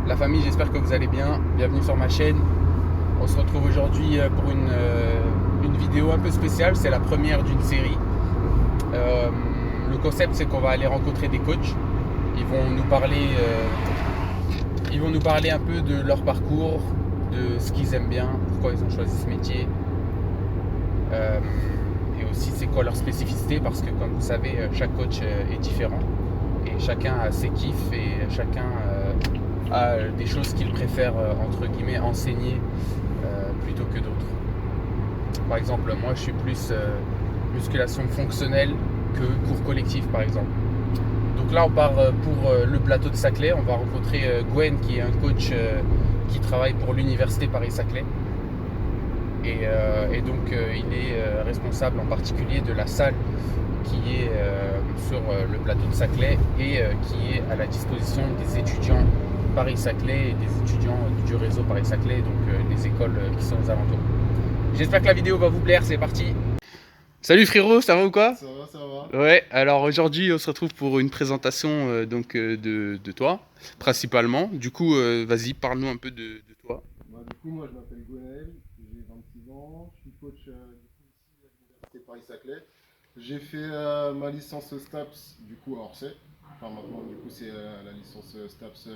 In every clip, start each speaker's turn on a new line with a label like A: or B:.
A: La famille, j'espère que vous allez bien. Bienvenue sur ma chaîne. On se retrouve aujourd'hui pour une vidéo un peu spéciale. C'est la première d'une série. Euh, le concept, c'est qu'on va aller rencontrer des coachs. Ils vont nous parler, un peu de leur parcours, de ce qu'ils aiment bien, pourquoi ils ont choisi ce métier. Euh, et aussi, c'est quoi leur spécificité, parce que comme vous savez, chaque coach est différent. Et chacun a ses kiffs et chacun a des choses qu'il préfère, entre guillemets, enseigner plutôt que d'autres. Par exemple, moi je suis plus musculation fonctionnelle que cours collectif par exemple. Donc là on part pour le plateau de Saclay. On va rencontrer Gwen qui est un coach qui travaille pour l'université Paris-Saclay. Et donc il est responsable en particulier de la salle qui est sur le plateau de Saclay et qui est à la disposition des étudiants Paris-Saclay et des étudiants du réseau Paris-Saclay, donc des écoles qui sont aux alentours. J'espère que la vidéo va vous plaire, c'est parti. Salut frérot, ça va ou quoi?
B: Ça va, ça va.
A: Ouais, alors aujourd'hui on se retrouve pour une présentation de toi, principalement. Du coup, vas-y, parle-nous un peu de toi.
B: Moi, je m'appelle Gwenaël, j'ai 26 ans, je suis coach du coup, ici à l'université Paris-Saclay. J'ai fait ma licence STAPS du coup à Orsay. Enfin, maintenant, du coup, c'est la licence STAPS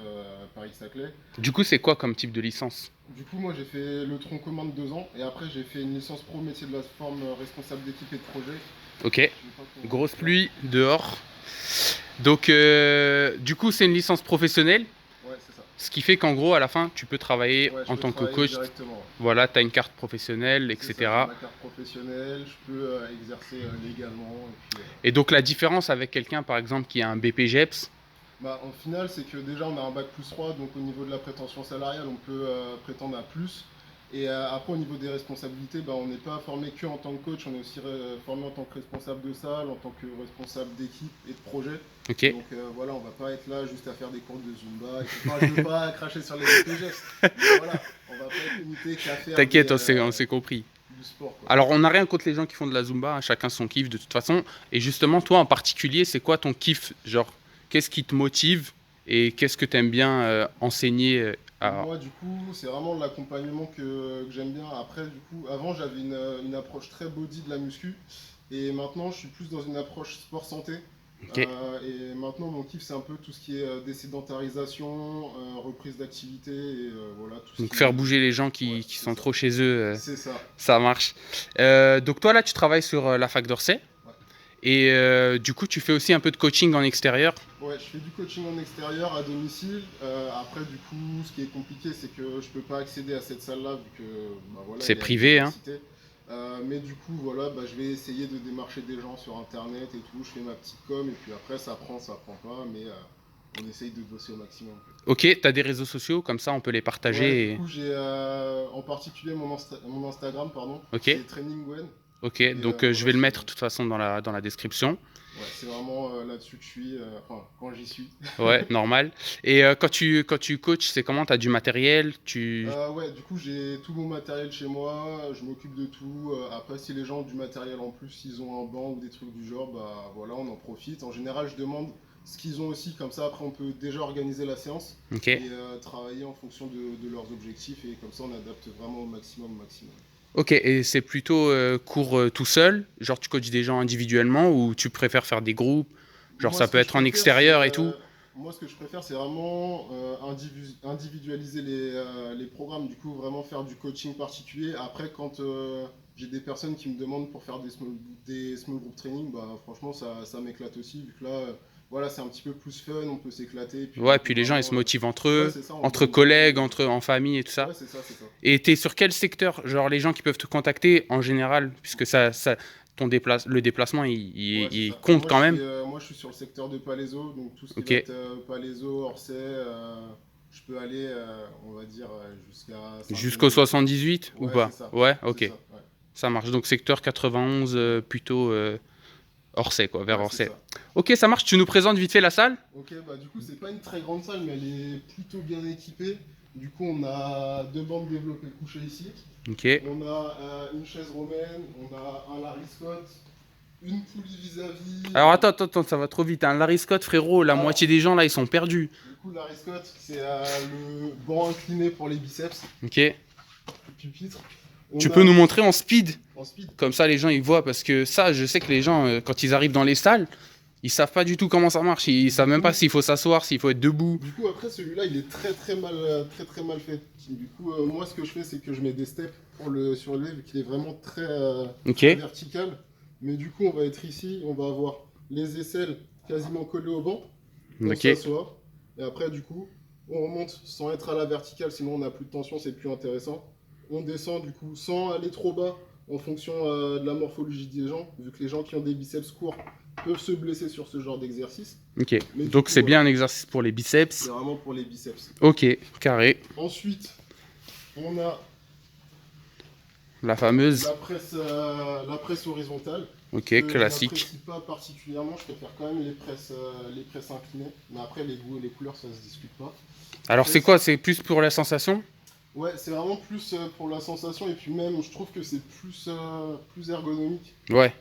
B: Paris-Saclay.
A: Du coup, c'est quoi comme type de licence?
B: Du coup, moi, j'ai fait le tronc commun de 2 ans et après, j'ai fait une licence pro métier de la forme responsable d'équipe et de projet.
A: Ok,
B: Je sais pas comment
A: grosse
B: faire.
A: pluie dehors. Donc, du coup, c'est une licence professionnelle,
B: Ouais, c'est ça.
A: ce qui fait qu'en gros, à la fin, tu peux travailler
B: Ouais, je
A: en
B: peux
A: tant que
B: travailler
A: coach.
B: directement.
A: Voilà, tu as une carte professionnelle,
B: C'est ça, j'ai
A: etc.
B: ma carte professionnelle, je peux exercer légalement. Et puis,
A: Et donc, la différence avec quelqu'un, par exemple, qui a un BPGEPS,
B: bah, en final, c'est que déjà on a un bac plus 3, donc au niveau de la prétention salariale, on peut prétendre à plus. Et après, au niveau des responsabilités, bah, on n'est pas formé que en tant que coach, on est aussi formé en tant que responsable de salle, en tant que responsable d'équipe et de projet.
A: ok.
B: Donc voilà, on va pas être là juste à faire des cours de Zumba. Enfin, je veux pas cracher sur les BPG, mais voilà, on va pas être limité qu'à faire
A: T'inquiète, on s'est compris.
B: du sport, quoi.
A: Alors, on n'a rien contre les gens qui font de la Zumba, hein, chacun son kiff de toute façon. Et justement, toi en particulier, c'est quoi ton kiff? Genre, qu'est-ce qui te motive et qu'est-ce que tu aimes bien enseigner
B: Moi, du coup, c'est vraiment l'accompagnement que j'aime bien. Après, du coup, avant, j'avais une approche très body de la muscu. Et maintenant, je suis plus dans une approche sport-santé.
A: Ok.
B: Et maintenant, mon kiff, c'est un peu tout ce qui est désédentarisation, reprise d'activité, et voilà, tout ce
A: Donc, faire
B: qui...
A: bouger les gens
B: Ouais,
A: qui
B: c'est
A: sont
B: ça.
A: trop chez eux,
B: C'est ça.
A: ça marche. Donc, toi, là, tu travailles sur la fac d'Orsay.
B: Ouais.
A: Et du coup, tu fais aussi un peu de coaching en extérieur.
B: Ouais, je fais du coaching en extérieur à domicile. Après, du coup, ce qui est compliqué, c'est que je peux pas accéder à cette salle-là vu que bah, voilà,
A: C'est
B: elle est à
A: privé, hein.
B: l'université. Mais du coup, voilà, bah, je vais essayer de démarcher des gens sur internet et tout. Je fais ma petite com et puis après, ça prend pas, mais on essaye de bosser au maximum.
A: Ok, t'as des réseaux sociaux, comme ça on peut les
B: Ouais, du
A: partager.
B: coup, j'ai en particulier mon Instagram, pardon,
A: Ok,
B: c'est Training Gwen.
A: ok,
B: Et
A: donc je
B: voilà,
A: vais le mettre de toute façon dans la description.
B: ouais, c'est vraiment là-dessus que je suis, enfin, quand j'y suis.
A: Ouais, normal. Et quand tu coaches, c'est comment? T'as du matériel?
B: Ouais, du coup, j'ai tout mon matériel chez moi, je m'occupe de tout. Après, si les gens ont du matériel en plus, s'ils ont un banc ou des trucs du genre, bah voilà, on en profite. En général, je demande ce qu'ils ont aussi, comme ça, après, on peut déjà organiser la séance
A: Ok.
B: et travailler en fonction de leurs objectifs, et comme ça, on adapte vraiment au maximum, au maximum.
A: Ok, et c'est plutôt cours tout seul? Genre tu coaches des gens individuellement ou tu préfères faire des groupes? Genre
B: Moi,
A: ça
B: ce
A: peut
B: que je
A: être en
B: préfère, c'est
A: extérieur et tout?
B: vraiment individualiser les programmes, du coup, vraiment faire du coaching particulier. Après, quand j'ai des personnes qui me demandent pour faire des small group training, bah, franchement, ça m'éclate aussi, vu que là, voilà, c'est un petit peu plus fun, on peut s'éclater, et puis on
A: Ouais,
B: peut
A: puis les gens ils se
B: vraiment.
A: motivent entre
B: Ouais,
A: eux,
B: c'est ça, on
A: entre
B: bond bien.
A: collègues, en famille et tout ça.
B: Ouais, c'est ça, c'est ça.
A: Et t'es sur quel secteur? Genre les gens qui peuvent te contacter en général, puisque le déplacement
B: Ouais, c'est
A: il
B: ça.
A: compte quand même.
B: Moi, je suis sur le secteur de Palaiso, donc tout ce qui
A: Ok.
B: va être Palaiso, Orsay, je peux aller, on va dire, jusqu'à
A: Jusqu'au
B: Saint-Denis.
A: 78 ou
B: Ouais, c'est
A: pas?
B: ça.
A: Ouais,
B: C'est
A: ok.
B: ça. Ouais.
A: Ça marche. Donc secteur 91, plutôt Orsay, quoi, vers
B: Ouais, c'est
A: Orsay.
B: ça.
A: Ok, ça marche. Tu nous présentes vite fait la salle?
B: Ok, bah du coup, c'est pas une très grande salle, mais elle est plutôt bien équipée. Du coup, on a deux bandes développées couchées ici.
A: Ok.
B: On a une chaise romaine, on a un Larry Scott, une poulie vis-à-vis.
A: Alors attends, ça va trop vite. Hein. Larry Scott, frérot, la
B: Alors,
A: moitié des gens là, ils sont perdus.
B: du coup, Larry Scott, c'est le banc incliné pour les biceps,
A: Ok.
B: le pupitre. On
A: Tu
B: a
A: peux nous montrer en speed?
B: en speed.
A: Comme ça, les gens ils voient. Parce que ça, je sais que les gens, quand ils arrivent dans les salles, ils savent pas du tout comment ça marche. Ils savent même pas s'il faut s'asseoir, s'il faut être debout.
B: Du coup, après, celui-là, il est très mal fait. Du coup, moi, ce que je fais, c'est que je mets des steps pour le surlever, vu qu'il est vraiment
A: Ok.
B: très vertical. Mais du coup, on va être ici, on va avoir les aisselles quasiment collées au banc. On
A: Ok.
B: s'assoit. Et après, du coup, on remonte sans être à la verticale, sinon on n'a plus de tension, c'est plus intéressant. On descend, du coup, sans aller trop bas, en fonction de la morphologie des gens, vu que les gens qui ont des biceps courts peuvent se blesser sur ce genre d'exercice.
A: Ok.
B: Mais du
A: Donc
B: coup,
A: c'est bien un exercice pour les
B: c'est
A: biceps.
B: vraiment pour les biceps.
A: Ok. Carré.
B: Ensuite, on a
A: La fameuse.
B: la presse horizontale.
A: Ok.
B: Je
A: Classique.
B: n'apprécie pas particulièrement, je préfère quand même les presses inclinées. Mais après, les goûts et les couleurs, ça se discute pas.
A: Alors c'est quoi? C'est plus pour la sensation?
B: Ouais, c'est vraiment plus pour la sensation et puis même, je trouve que c'est plus ergonomique.
A: Ouais.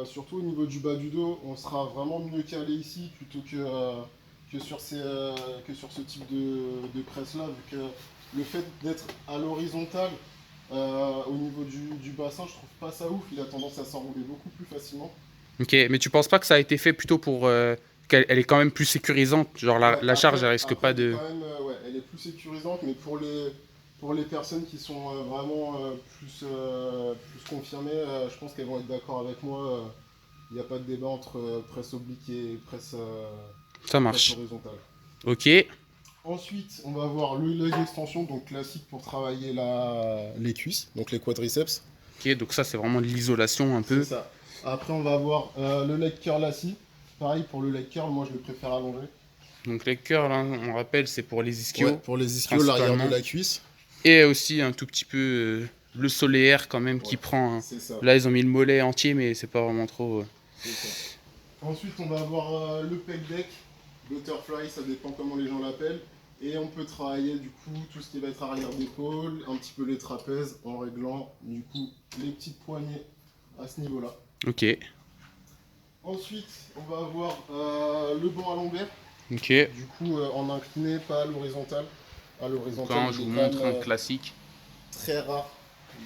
B: Surtout au niveau du bas du dos, on sera vraiment mieux calé ici plutôt que sur ce type de presse-là, vu que le fait d'être à l'horizontale, au niveau du bassin, je trouve pas ça ouf, il a tendance à s'enrouler beaucoup plus facilement.
A: Ok. Mais tu penses pas que ça a été fait plutôt pour qu'elle elle est quand même plus sécurisante? Genre
B: Ouais,
A: la charge, elle risque
B: après,
A: pas
B: elle est
A: de.
B: quand même, ouais, elle est plus sécurisante, mais pour les personnes qui sont vraiment plus confirmées, je pense qu'elles vont être d'accord avec moi. Il n'y a pas de débat entre presse oblique et
A: Ça
B: presse
A: marche.
B: horizontale.
A: Ok.
B: Ensuite, on va avoir le leg extension, donc classique pour travailler les cuisses, donc les quadriceps.
A: Ok. Donc ça, c'est vraiment de l'isolation un
B: C'est
A: peu.
B: ça. Après, on va avoir le leg curl assis. Pareil pour le leg curl, moi je le préfère allongé.
A: Donc les curls, hein, on rappelle, c'est pour les ischios.
B: Ouais, pour les ischios, l'arrière de
A: principalement.
B: la cuisse.
A: Et aussi un tout petit peu le solaire quand même qui
B: Ouais,
A: prend. Hein.
B: c'est ça.
A: Là, ils ont mis le mollet entier, mais c'est pas vraiment trop.
B: C'est ça. Ensuite, on va avoir le pec deck, butterfly, ça dépend comment les gens l'appellent. Et on peut travailler du coup tout ce qui va être arrière d'épaule, un petit peu les trapèzes en réglant du coup les petites poignées à ce niveau-là.
A: Ok.
B: Ensuite, on va avoir le banc à lombaire,
A: Ok.
B: du coup en incliné, pas à l'horizontale. À l'horizontale,
A: Quand je
B: il
A: vous
B: est quand
A: montre un
B: même
A: classique.
B: très rare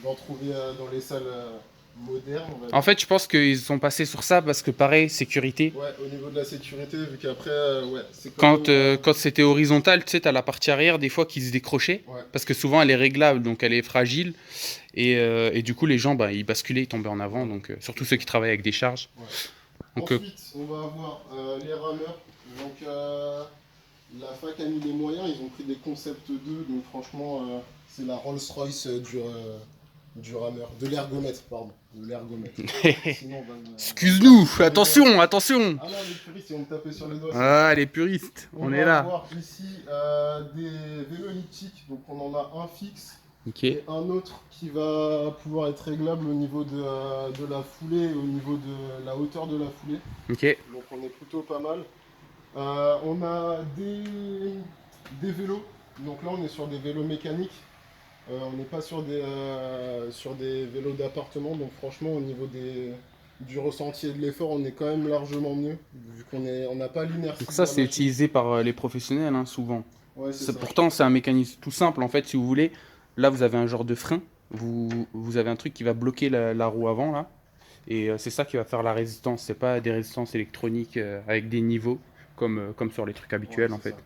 B: d'en trouver dans les salles modernes. On va
A: En
B: dire.
A: fait, je pense qu'ils sont passés sur ça parce que pareil, sécurité.
B: Ouais, au niveau de la sécurité, vu qu'après, ouais, c'est quand
A: Quand,
B: même.
A: quand c'était horizontal, tu sais, t'as la partie arrière des fois qui se décrochait.
B: Ouais.
A: Parce que souvent elle est réglable, donc elle est fragile. Et du coup, les gens, bah, ils basculaient, ils tombaient en avant. Donc, surtout ceux qui travaillent avec des charges.
B: Ouais.
A: Donc,
B: Ensuite, on va avoir les rameurs. Donc, la fac a mis les moyens, ils ont pris des concepts 2, donc franchement, c'est la Rolls-Royce du rameur. De l'ergomètre, pardon. De l'ergomètre. Sinon, on va
A: excuse-nous, attention, attention.
B: Ah non, les puristes, ils vont me taper sur les doigts.
A: Ah, les puristes, on est
B: va
A: là.
B: avoir ici des vélos elliptiques, donc on en a un fixe.
A: Ok.
B: Et un autre qui va pouvoir être réglable au niveau de la foulée et au niveau de la hauteur de la foulée.
A: Ok.
B: Donc on est plutôt pas mal. On a des vélos. Donc là on est sur des vélos mécaniques. On n'est pas sur des vélos d'appartement. Donc franchement au niveau du ressenti et de l'effort on est quand même largement mieux. Vu on n'a pas l'inertie.
A: Donc ça,
B: de la
A: c'est
B: machine.
A: utilisé par les professionnels, hein, souvent.
B: Ouais, c'est ça.
A: Pourtant, c'est un mécanisme tout simple, en fait, si vous voulez. Là, vous avez un genre de frein. Vous avez un truc qui va bloquer la roue avant, là. Et c'est ça qui va faire la résistance. C'est pas des résistances électroniques avec des niveaux, comme sur les trucs habituels,
B: Ouais,
A: en
B: c'est
A: fait.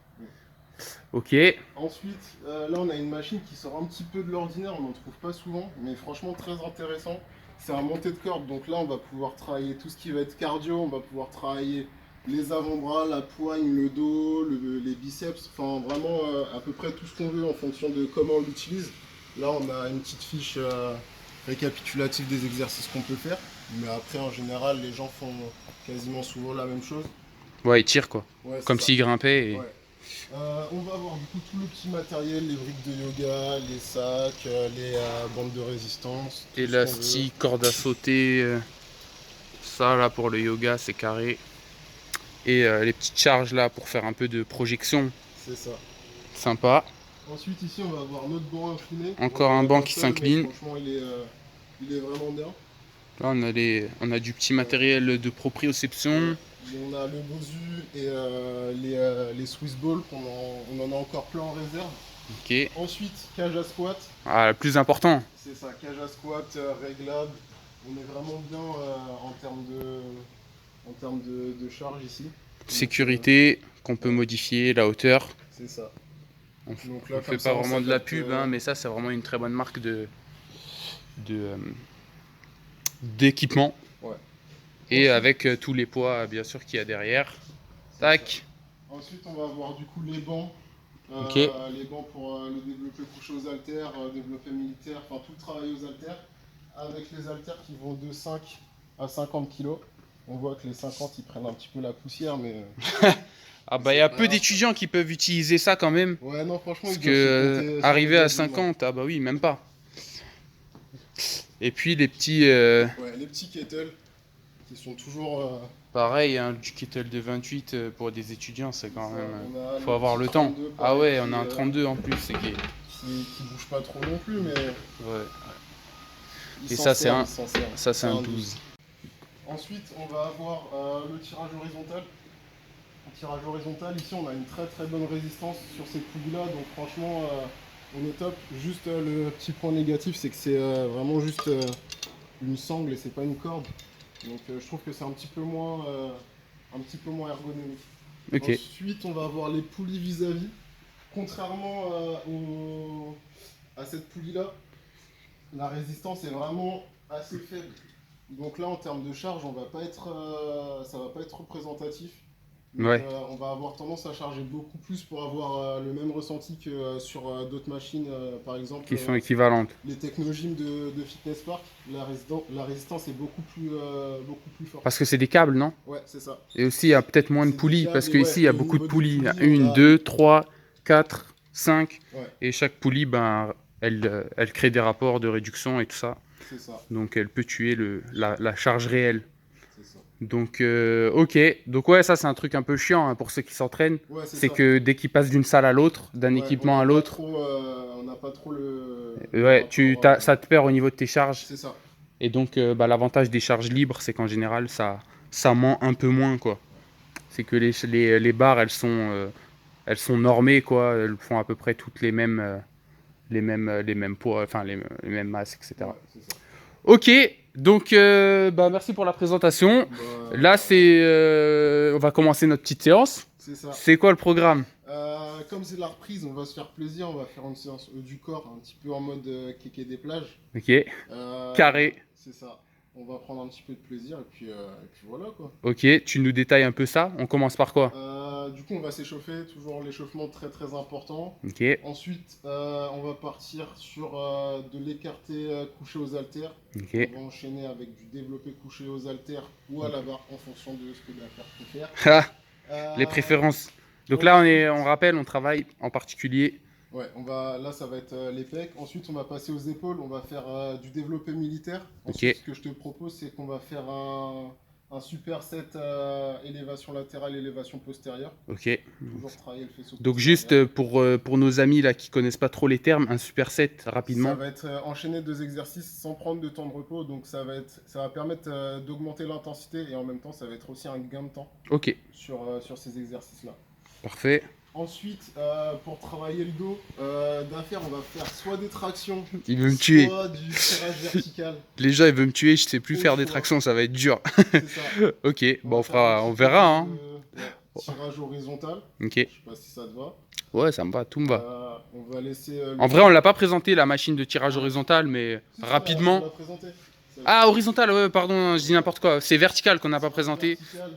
B: ça.
A: Ok.
B: Ensuite, là on a une machine qui sort un petit peu de l'ordinaire, on n'en trouve pas souvent, mais franchement très intéressant. C'est un monté de corde, donc là on va pouvoir travailler tout ce qui va être cardio, on va pouvoir travailler les avant-bras, la poigne, le dos, les biceps, enfin vraiment à peu près tout ce qu'on veut en fonction de comment on l'utilise. Là on a une petite fiche récapitulative des exercices qu'on peut faire, mais après en général les gens font quasiment souvent la même chose.
A: Ouais, il tire, quoi.
B: Ouais, c'est
A: Comme
B: ça.
A: s'il grimpait. Et...
B: Ouais. On va avoir du coup tout le petit matériel, les briques de yoga, les sacs, les bandes de résistance, tout ce qu'on veut.
A: Élastique, corde à sauter. Ça, là, pour le yoga, c'est carré. Et les petites charges, là, pour faire un peu de projection.
B: C'est ça.
A: Sympa.
B: Ensuite ici on va avoir notre banc incliné.
A: Encore
B: On en
A: un
B: a
A: banc
B: qu'un
A: qui
B: seul, mais
A: s'incline.
B: franchement il est vraiment bien.
A: Là, on a du petit matériel de proprioception.
B: On a le Bosu et les Swiss Balls, on en a encore plein en réserve.
A: Ok.
B: Ensuite, cage à squat.
A: Ah, le plus important.
B: C'est ça, cage à squat réglable. On est vraiment bien en termes de charge ici.
A: Sécurité qu'on peut modifier, la hauteur.
B: C'est ça.
A: On
B: Donc là,
A: ne fait
B: comme ça,
A: pas
B: on
A: vraiment de la
B: s'adapte,
A: pub, hein, mais ça, c'est vraiment une très bonne marque d'équipement.
B: Ouais.
A: Et
B: Ensuite,
A: avec tous les poids, bien sûr, qu'il y a derrière. Tac.
B: Ensuite, on va avoir du coup les bancs.
A: Ok.
B: Les bancs pour le développé couché aux haltères, développé militaire, enfin tout le travail aux haltères. Avec les haltères qui vont de 5 à 50 kg. On voit que les 50 ils prennent un petit peu la poussière, mais.
A: Ah bah il y a peu d'étudiants qui peuvent utiliser ça quand même.
B: Ouais, non, franchement,
A: Parce
B: ils doivent se compter
A: que
B: sur
A: arriver
B: les
A: à
B: doigts d'une main.
A: 50, ah bah oui, même pas. Et puis les petits,
B: Ouais, les petits kettles qui sont toujours.
A: pareil, hein, du kettle de 28 pour des étudiants, c'est quand même.
B: On a
A: Faut avoir
B: petit
A: le temps.
B: 32,
A: Ah
B: pareil,
A: ouais, on a un 32 en plus, c'est qui.
B: qui bouge pas trop non plus, mais.
A: Ouais.
B: ils
A: Et
B: s'en
A: ça,
B: servent, ils s'en servent.
A: Ça c'est un
B: 12.
A: 12.
B: Ensuite, on va avoir le tirage horizontal. Le tirage horizontal, ici, on a une très très bonne résistance sur ces poulies-là, donc franchement, on est top. Juste le petit point négatif, c'est que c'est vraiment juste une sangle et c'est pas une corde. Donc je trouve que c'est un petit peu moins ergonomique.
A: Ok.
B: Ensuite, on va avoir les poulies vis-à-vis. Contrairement à cette poulie-là, la résistance est vraiment assez faible. Donc là, en termes de charge, ça va pas être représentatif. Donc,
A: Ouais.
B: on va avoir tendance à charger beaucoup plus pour avoir le même ressenti que sur d'autres machines, par exemple
A: Qui sont équivalentes.
B: les technogymes de Fitness Park. La résistance est beaucoup plus forte.
A: Parce que c'est des câbles, non?
B: Ouais, c'est ça.
A: Et aussi, il y a peut-être moins de
B: C'est des
A: poulies.
B: câbles,
A: Parce
B: et
A: qu'ici, il y a
B: et au
A: beaucoup de
B: niveau des
A: poulies. Il y a
B: poulies, on
A: 1,
B: a-
A: 2, 3, 4, 5.
B: Ouais,
A: Et chaque poulie, ben, elle crée des rapports de réduction et tout ça.
B: c'est ça.
A: Donc elle peut tuer la charge réelle.
B: C'est ça.
A: Donc ok, donc ouais, ça c'est un truc un peu chiant hein, pour ceux qui s'entraînent.
B: Ouais,
A: C'est
B: ça.
A: que dès qu'ils passent d'une salle à l'autre, d'un
B: Ouais,
A: équipement
B: on
A: à
B: n'a pas
A: l'autre,
B: trop, on n'a pas trop le
A: ouais,
B: rapport,
A: ça te perd au niveau de tes charges.
B: c'est ça.
A: Et donc bah, l'avantage des charges libres, c'est qu'en général, ça ment un peu moins, quoi. C'est que les barres, elles sont normées, quoi. Elles font à peu près toutes les mêmes poids, enfin les mêmes masses, etc.
B: Ouais, c'est ça.
A: Ok, donc bah, merci pour la présentation.
B: Bah,
A: Là, on va commencer notre petite séance.
B: c'est ça.
A: C'est quoi le programme?
B: Comme c'est la reprise, on va se faire plaisir, on va faire une séance du corps, un petit peu en mode kéké des plages.
A: Ok,
B: Euh,
A: carré.
B: C'est ça. On va prendre un petit peu de plaisir et puis voilà quoi.
A: Ok, tu nous détailles un peu ça. On commence par quoi?
B: Du coup, on va s'échauffer, toujours l'échauffement très très important.
A: Ok,
B: Ensuite, on va partir sur de l'écarté couché aux haltères.
A: ok.
B: On va enchaîner avec du développé couché aux haltères ou à la barre en fonction de ce que l'haltère préfère.
A: Les préférences. Donc
B: donc,
A: là, on rappelle, on travaille en particulier.
B: Ouais, là ça va être les pecs. Ensuite, on va passer aux épaules. On va faire du développé militaire. Ensuite,
A: Ok.
B: ce que je te propose, c'est qu'on va faire un superset élévation latérale, élévation postérieure.
A: Ok.
B: Toujours travailler le faisceau
A: Donc
B: postérieur.
A: juste pour nos amis là qui connaissent pas trop les termes, un superset rapidement.
B: Ça va être enchaîner 2 exercices sans prendre de temps de repos. Donc ça va permettre d'augmenter l'intensité et en même temps, ça va être aussi un gain de temps
A: Ok,
B: sur ces exercices-là.
A: parfait.
B: Ensuite, pour travailler le dos, d'affaire, on va faire soit des tractions,
A: Il veut me tuer.
B: soit du tirage vertical.
A: Les gens, ils veulent me tuer, je sais plus
B: Au
A: faire des
B: choix.
A: tractions, ça va être dur.
B: C'est ça.
A: Ok, bon,
B: faire un
A: on
B: petit
A: verra.
B: peu
A: Hein.
B: de tirage horizontal.
A: Ok,
B: Je sais pas si ça te va.
A: ouais, ça me va, tout me va.
B: On va laisser.
A: En vrai, on l'a pas présenté la machine de tirage horizontal, mais
B: Si,
A: rapidement.
B: on l'a présenté.
A: Ah, horizontal, ouais, pardon, je dis n'importe quoi. C'est vertical qu'on n'a pas présenté.
B: Vertical.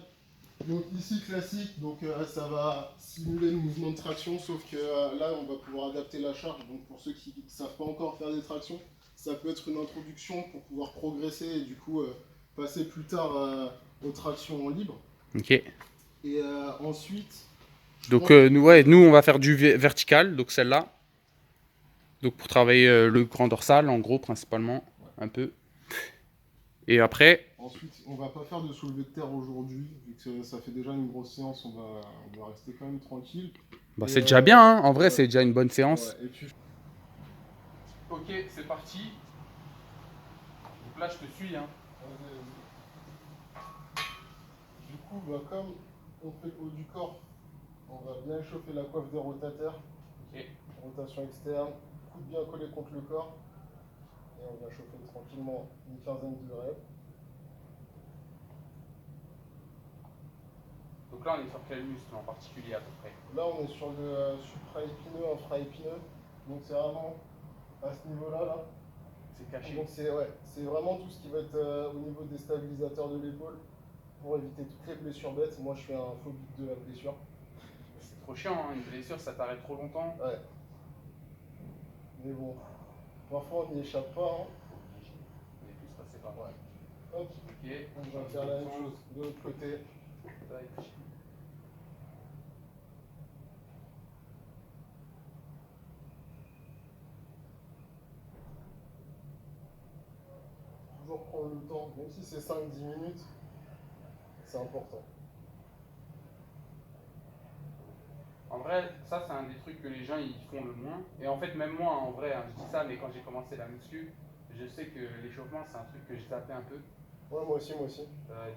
B: Donc ici classique, donc ça va simuler le mouvement de traction, sauf que là on va pouvoir adapter la charge. Donc pour ceux qui ne savent pas encore faire des tractions, ça peut être une introduction pour pouvoir progresser et du coup passer plus tard aux tractions en libre.
A: Ok.
B: Et ensuite.
A: Donc nous, on va faire du vertical, donc celle-là. Donc pour travailler le grand dorsal, en gros, principalement, un peu. Et après,
B: Ensuite, on va pas faire de soulevé de terre aujourd'hui, vu que ça fait déjà une grosse séance, on va rester quand même tranquille.
A: bah,
B: Et,
A: c'est déjà bien, hein. En vrai,
B: ouais.
A: c'est déjà une bonne séance.
B: Ouais, et puis...
A: Ok, c'est parti. Donc là, je te suis. Hein.
B: Vas-y, vas-y. Du coup, bah, comme on fait le haut du corps, on va bien échauffer la coiffe des rotateurs.
A: Ok.
B: Rotation externe, coude bien collé contre le corps. Et on va chauffer tranquillement une quinzaine de reps.
A: Donc là, on est sur quel muscle en particulier à peu près?
B: Là, on est sur le supra-épineux, infra-épineux. Donc c'est vraiment à ce niveau-là, là.
A: C'est caché.
B: Donc c'est vraiment tout ce qui va être au niveau des stabilisateurs de l'épaule pour éviter toutes les blessures bêtes. Moi, je suis un phobique de la blessure.
A: C'est trop chiant, hein, une blessure, ça t'arrête trop longtemps.
B: Ouais. Mais bon, parfois on n'y échappe pas, hein.
A: On est tous passés par là.
B: Ouais. Hop,
A: Ok.
B: on va faire la même chose de l'autre côté.
A: Tac.
B: Toujours prendre le temps, même si c'est 5-10 minutes, c'est important.
A: En vrai, ça c'est un des trucs que les gens ils font le moins. Et en fait, même moi, en vrai, hein, je dis ça, mais quand j'ai commencé la muscu, je sais que l'échauffement c'est un truc que je zappais un peu.
B: Ouais, moi aussi, moi aussi.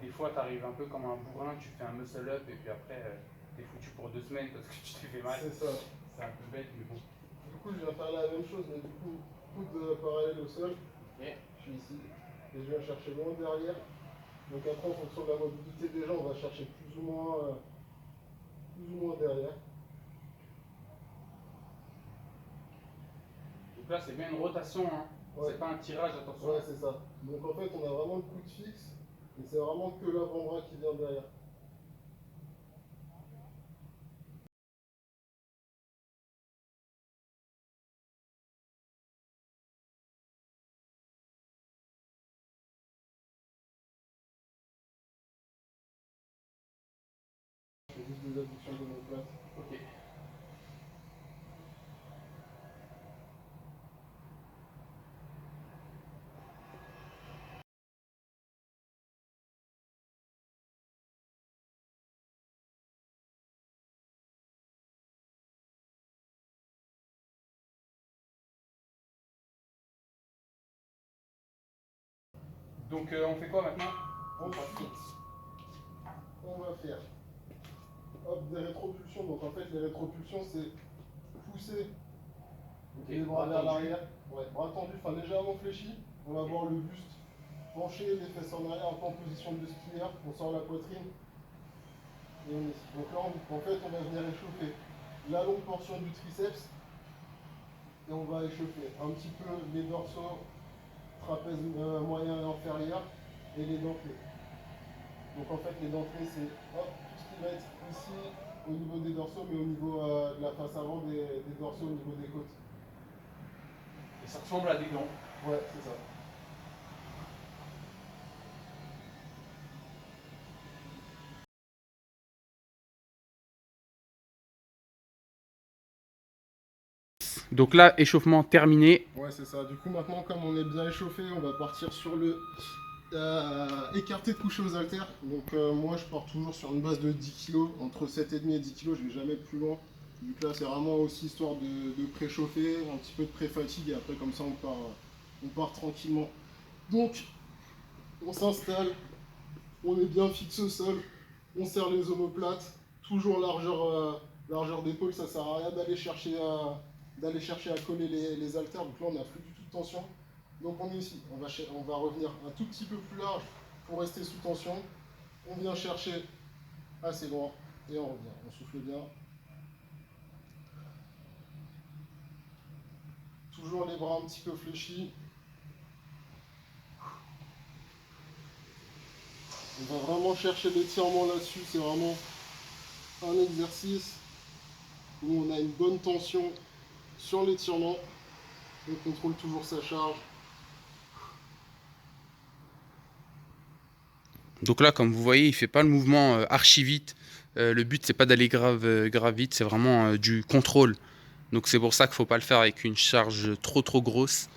A: Des fois, t'arrives un peu comme un bourrin, tu fais un muscle up et puis après, t'es foutu pour 2 semaines parce que tu t'es fait mal.
B: C'est ça.
A: C'est un peu bête, mais bon.
B: Du coup, je viens faire la même chose, mais du coup, coude parallèle au sol.
A: Ok.
B: Je suis ici. Et je viens chercher loin derrière. Donc après, en fonction de la mobilité des gens, on va chercher plus ou moins derrière.
A: Donc là, c'est bien une rotation, hein.
B: Ouais.
A: C'est pas un tirage, attention.
B: Ouais, c'est ça. Donc en fait, on a vraiment le coude fixe. Et c'est vraiment que l'avant-bras qui vient derrière. Je fais juste des abductions de mon plate.
A: Ok. Donc on fait quoi maintenant?
B: Ensuite, on va faire des rétropulsions. Donc en fait, les rétropulsions, c'est pousser les bras vers l'arrière. Ouais, bras tendus, enfin légèrement fléchis. On va voir le buste penché, les fesses en arrière, un peu en position de skieur. On sort la poitrine. Et on est ici. Donc là, en fait, on va venir échauffer la longue portion du triceps. Et on va échauffer un petit peu les dorsaux, trapèze moyen et inférieur, et les dentelés. Donc en fait, les dentelés, c'est tout ce qui va être ici au niveau des dorsaux, mais au niveau de la face avant des dorsaux, au niveau des côtes.
A: Et ça ressemble à des gants.
B: Ouais, c'est ça.
A: Donc là, échauffement terminé.
B: Ouais, c'est ça. Du coup, maintenant, comme on est bien échauffé, on va partir sur le écarté de coucher aux haltères. Donc moi, je pars toujours sur une base de 10 kg, entre 7,5 et 10 kg, je vais jamais plus loin. Du coup là, c'est vraiment aussi histoire de préchauffer, un petit peu de pré-fatigue, et après, comme ça, on part tranquillement. Donc, on s'installe, on est bien fixe au sol, on serre les omoplates, toujours largeur d'épaule, ça sert à rien d'aller chercher à coller les haltères. Donc là, on n'a plus du tout de tension. Donc on est ici, on va revenir un tout petit peu plus large pour rester sous tension. On vient chercher assez loin et on revient. On souffle bien. Toujours les bras un petit peu fléchis. On va vraiment chercher l'étirement là-dessus. C'est vraiment un exercice où on a une bonne tension sur l'étirement. On contrôle toujours sa charge.
A: Donc là, comme vous voyez, il fait pas le mouvement archi vite. Le but, c'est pas d'aller grave vite, c'est vraiment du contrôle. Donc c'est pour ça qu'il faut pas le faire avec une charge trop grosse.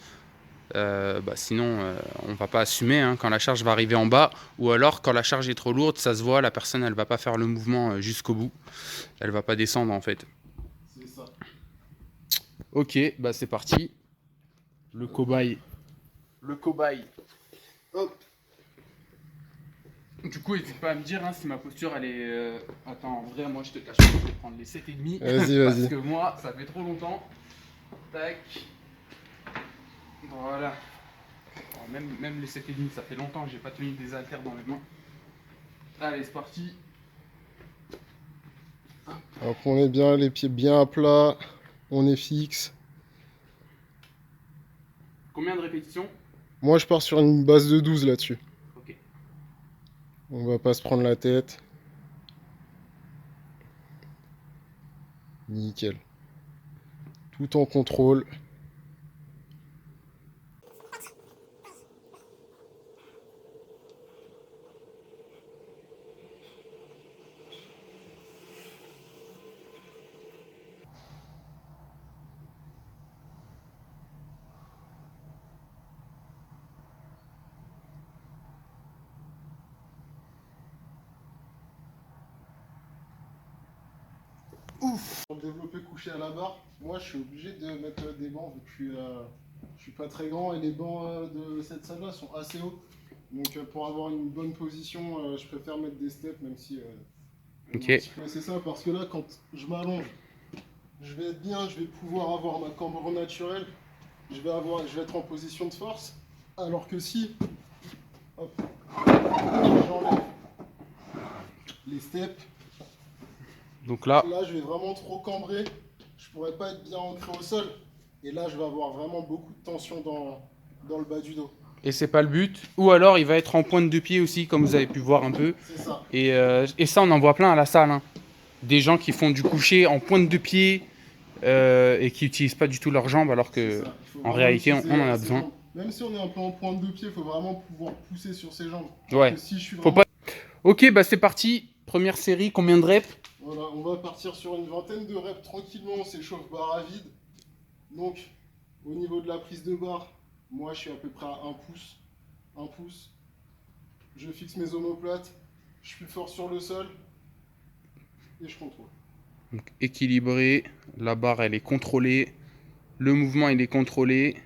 A: Sinon, on va pas assumer hein, quand la charge va arriver en bas. Ou alors, quand la charge est trop lourde, ça se voit, la personne, elle va pas faire le mouvement jusqu'au bout. Elle va pas descendre en fait.
B: C'est ça.
A: Ok, bah c'est parti. Le cobaye. Le cobaye.
B: Hop.
A: Du coup, n'hésite pas à me dire si ma posture elle est. Attends, en vrai, moi je te cache pas, je vais prendre les 7,5.
B: Vas-y,
A: Parce
B: vas-y.
A: que moi, ça fait trop longtemps. Tac. Voilà. Alors, même les 7,5, ça fait longtemps que j'ai pas tenu des haltères dans les mains. Allez, c'est parti.
B: Donc on est bien, les pieds bien à plat, on est fixe.
A: Combien de répétitions?
B: Moi je pars sur une base de 12 là-dessus.
A: Ok.
B: On va pas se prendre la tête. Nickel. Tout en contrôle. Pour le développer couché à la barre, moi je suis obligé de mettre des bancs vu que je suis pas très grand et les bancs de cette salle là sont assez hauts. Donc pour avoir une bonne position, je préfère mettre des steps même si on
A: Ok.
B: a un petit peu c'est ça parce que là quand je m'allonge, je vais être bien, je vais pouvoir avoir ma cambre naturelle, je vais être en position de force. Alors que si hop, j'enlève les steps,
A: Donc là.
B: là je vais vraiment trop cambrer, je pourrais pas être bien ancré au sol. Et là je vais avoir vraiment beaucoup de tension dans le bas du dos.
A: Et c'est pas le but. Ou alors il va être en pointe de pied aussi, comme vous avez pu voir un peu.
B: C'est ça.
A: Et ça, on en voit plein à la salle, hein. Des gens qui font du coucher en pointe de pied et qui n'utilisent pas du tout leurs jambes, alors
B: C'est
A: que
B: ça. Il faut
A: en
B: vraiment
A: réalité,
B: utiliser
A: on en a
B: ses
A: besoin.
B: jambes. Même si on est un peu en pointe de pied, il faut vraiment pouvoir pousser sur ses jambes. Alors
A: Ouais.
B: que si je suis
A: Faut
B: vraiment...
A: pas. Ok, bah c'est parti. Première série, combien de reps?
B: Voilà, on va partir sur une vingtaine de reps tranquillement, on s'échauffe barre à vide. Donc, au niveau de la prise de barre, moi je suis à peu près à 1 pouce. 1 pouce. Je fixe mes omoplates, je suis fort sur le sol et je contrôle.
A: Donc, équilibré, la barre elle est contrôlée, le mouvement il est contrôlé.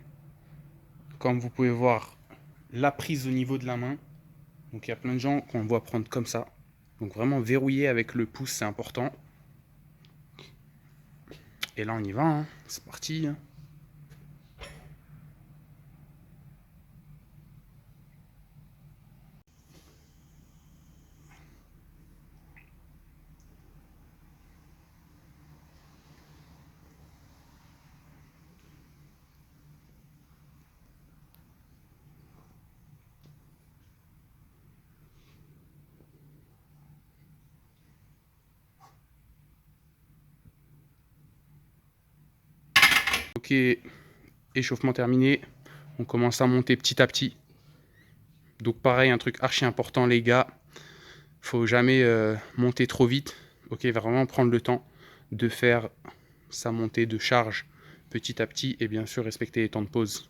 A: Comme vous pouvez voir, la prise au niveau de la main. Donc il y a plein de gens qu'on voit prendre comme ça. Donc vraiment verrouiller avec le pouce, c'est important. Et là on y va, hein. C'est parti, hein. Ok, échauffement terminé. On commence à monter petit à petit. Donc pareil, un truc archi important les gars. Faut jamais monter trop vite. Ok, vraiment prendre le temps de faire sa montée de charge petit à petit et bien sûr respecter les temps de pause.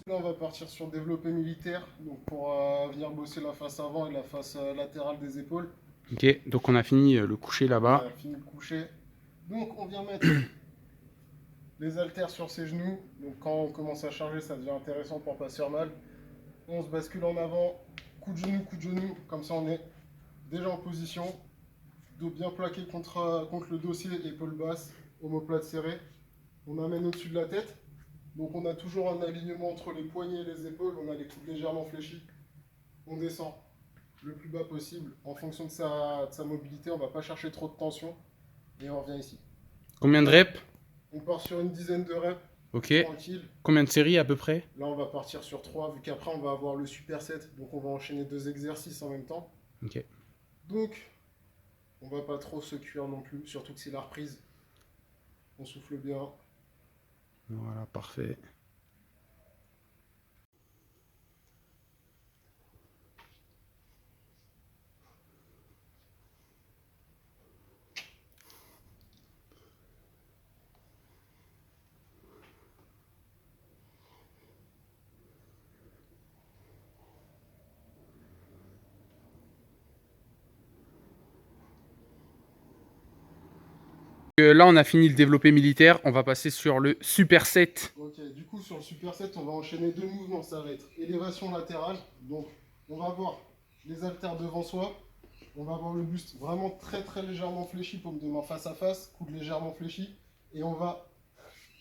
B: Là, on va partir sur développé militaire, donc pour venir bosser la face avant et la face latérale des épaules.
A: Ok, donc on a fini le coucher
B: On
A: là-bas.
B: a fini de coucher. Donc on vient mettre les haltères sur ses genoux. Donc quand on commence à charger, ça devient intéressant pour pas se faire mal. On se bascule en avant, coup de genou, comme ça on est déjà en position. Dos bien plaqué contre le dossier, épaule basse, omoplate serrée. On amène au-dessus de la tête. Donc on a toujours un alignement entre les poignets et les épaules, on a les coudes légèrement fléchis. On descend le plus bas possible en fonction de sa mobilité, on ne va pas chercher trop de tension et on revient ici.
A: Combien de reps?
B: On part sur une dizaine de reps,
A: Ok.
B: tranquille.
A: Combien de séries à peu près?
B: Là on va partir sur 3 vu qu'après on va avoir le superset, donc on va enchaîner 2 exercices en même temps.
A: Ok.
B: Donc on va pas trop se cuire non plus, surtout que c'est la reprise. On souffle bien.
A: Voilà, parfait. Là, on a fini le développé militaire. On va passer sur le superset.
B: Ok, du coup, sur le superset, on va enchaîner 2 mouvements. Ça va être élévation latérale. Donc, on va avoir les haltères devant soi. On va avoir le buste vraiment très très légèrement fléchi, paume de main face à face, coude légèrement fléchi. Et on va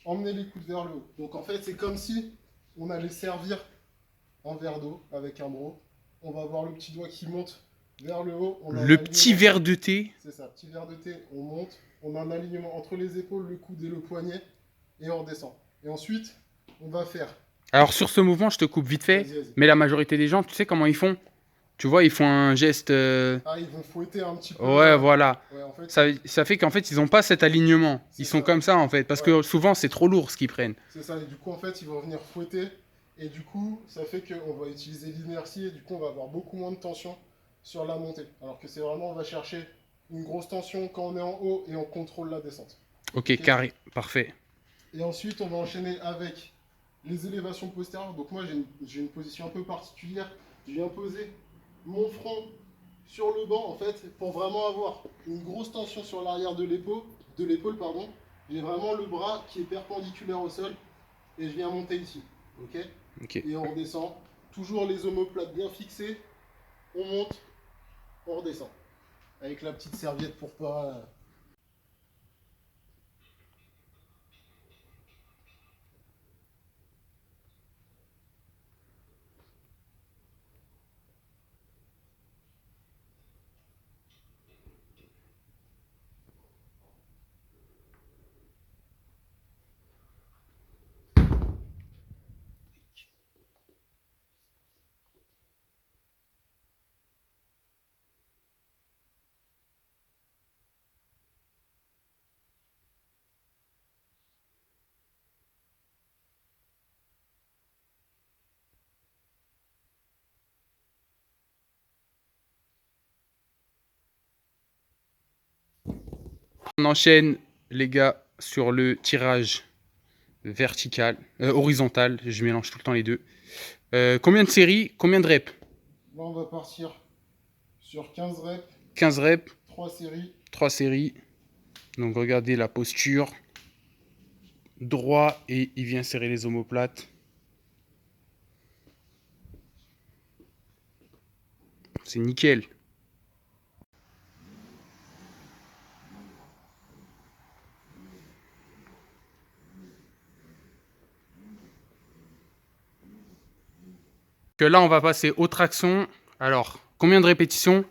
B: emmener les coudes vers le haut. Donc, en fait, c'est comme si on allait servir en verre d'eau avec un bro. On va avoir le petit doigt qui monte vers le haut. On a
A: Le petit verre de thé.
B: C'est ça, petit verre de thé, on monte. On a un alignement entre les épaules, le coude et le poignet. Et on redescend. Et ensuite, on va faire...
A: Alors sur ce mouvement, je te coupe vite fait,
B: Vas-y.
A: mais la majorité des gens, tu sais comment ils font? Tu vois, ils font un geste...
B: Ah, ils vont fouetter un petit peu.
A: Ouais, voilà.
B: Ouais, en fait,
A: Ça fait qu'en fait, ils n'ont pas cet alignement. Ils sont
B: ça.
A: comme ça, en fait, parce que souvent, c'est trop lourd ce qu'ils prennent.
B: C'est ça, et du coup, en fait, ils vont venir fouetter. Et du coup, ça fait qu'on va utiliser l'inertie et du coup, on va avoir beaucoup moins de tension sur la montée. Alors que c'est vraiment, on va chercher une grosse tension quand on est en haut et on contrôle la descente.
A: Ok, carré, parfait.
B: Et ensuite, on va enchaîner avec les élévations postérieures. Donc moi, j'ai une position un peu particulière. Je viens poser mon front sur le banc, en fait, pour vraiment avoir une grosse tension sur l'arrière de l'épaule, pardon. J'ai vraiment le bras qui est perpendiculaire au sol et je viens monter ici. Ok. Et on redescend. Toujours les omoplates bien fixées. On monte, on redescend. Avec la petite serviette pour pas...
A: On enchaîne, les gars, sur le tirage vertical, horizontal. Je mélange tout le temps les deux. Combien de séries, combien de reps?
B: Là, on va partir sur 15 reps.
A: 15 reps.
B: 3 séries.
A: 3 séries. Donc regardez la posture. Droit et il vient serrer les omoplates. C'est nickel. Que là, on va passer aux tractions. Alors, combien de répétitions?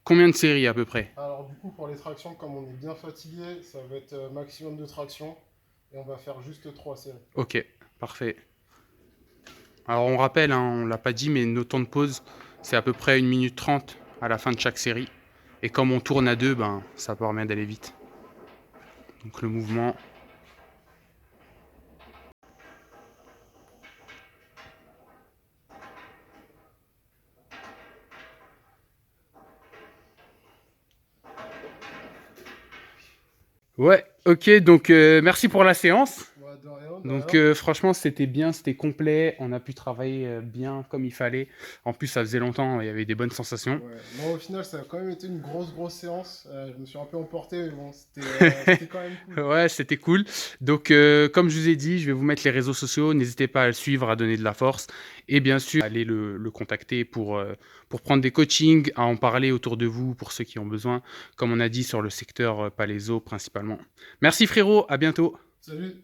A: Combien de séries à peu près?
B: Alors du coup, pour les tractions, comme on est bien fatigué, ça va être maximum de tractions. Et on va faire juste 3 séries.
A: Ok, parfait. Alors on rappelle, hein, on ne l'a pas dit, mais nos temps de pause, c'est à peu près 1 minute 30 à la fin de chaque série. Et comme on tourne à deux, ben, ça permet d'aller vite. Donc le mouvement... Ouais, ok, donc merci pour la séance.
B: Ouais, de rien, de
A: Donc
B: rien.
A: franchement, c'était bien, c'était complet. On a pu travailler bien comme il fallait. En plus, ça faisait longtemps, il y avait des bonnes sensations.
B: Ouais. Non, au final, ça a quand même été une grosse séance. Je me suis un peu emporté, mais bon, c'était quand même cool.
A: Ouais, c'était cool. Donc, comme je vous ai dit, je vais vous mettre les réseaux sociaux. N'hésitez pas à le suivre, à donner de la force. Et bien sûr, allez le contacter pour prendre des coachings, à en parler autour de vous pour ceux qui ont besoin, comme on a dit sur le secteur palaiso principalement. Merci frérot, à bientôt.
B: Salut!